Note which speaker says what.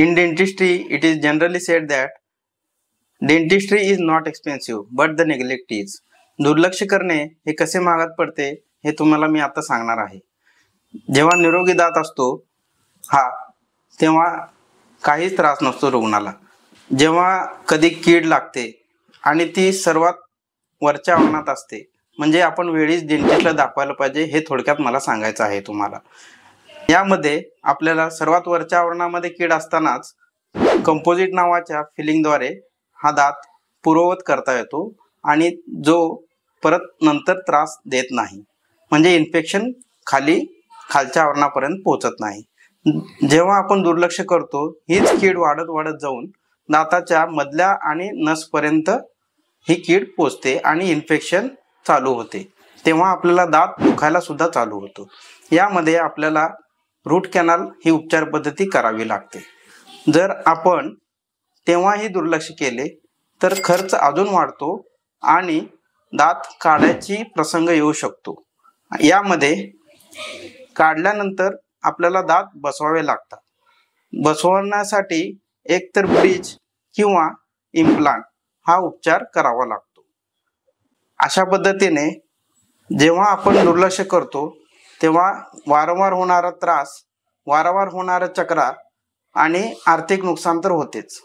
Speaker 1: In dentistry, it is generally said that dentistry is not expensive, but the neglect is. दुर्लक्ष करणे हे कसे महागात पडते हे तुम्हाला मी आता सांगणार आहे. जेव्हा निरोगी दात असतो तेव्हा काहीच त्रास नसतो रुग्णाला. जेव्हा कधी कीड लागते आणि ती सर्वात वरच्या आवरणात असते, म्हणजे आपण वेळीच डेंटिस्टला दाखवायला पाहिजे हे थोडक्यात मला सांगायचं आहे तुम्हाला. यामध्ये आपल्याला सर्वात वरच्या आवरणामध्ये कीड असतानाच कंपोजिट नावाच्या फिलिंगद्वारे हा दात पूर्ववत करता येतो आणि जो परत नंतर त्रास देत नाही, म्हणजे इन्फेक्शन खालच्या आवरणापर्यंत पोहोचत नाही. जेव्हा आपण दुर्लक्ष करतो हीच कीड वाढत वाढत जाऊन दाताच्या मधल्या आणि नसपर्यंत ही कीड पोचते आणि इन्फेक्शन चालू होते. तेव्हा आपल्याला दात दुखायला सुद्धा चालू होतो. यामध्ये आपल्याला रूट कॅनल ही उपचार पद्धती करावी लागते. जर आपण तेव्हाही दुर्लक्ष केले तर खर्च अजून वाढतो आणि दात काढायची प्रसंग येऊ शकतो. यामध्ये काढल्यानंतर आपल्याला दात बसवावे लागतात. बसवण्यासाठी एकतर ब्रिज किंवा इम्प्लांट हा उपचार करावा लागतो. अशा पद्धतीने जेव्हा आपण दुर्लक्ष करतो तेव्हा वारंवार होणारा त्रास, वारंवार होणारा चक्रा आणि आर्थिक नुकसान तर होतेच.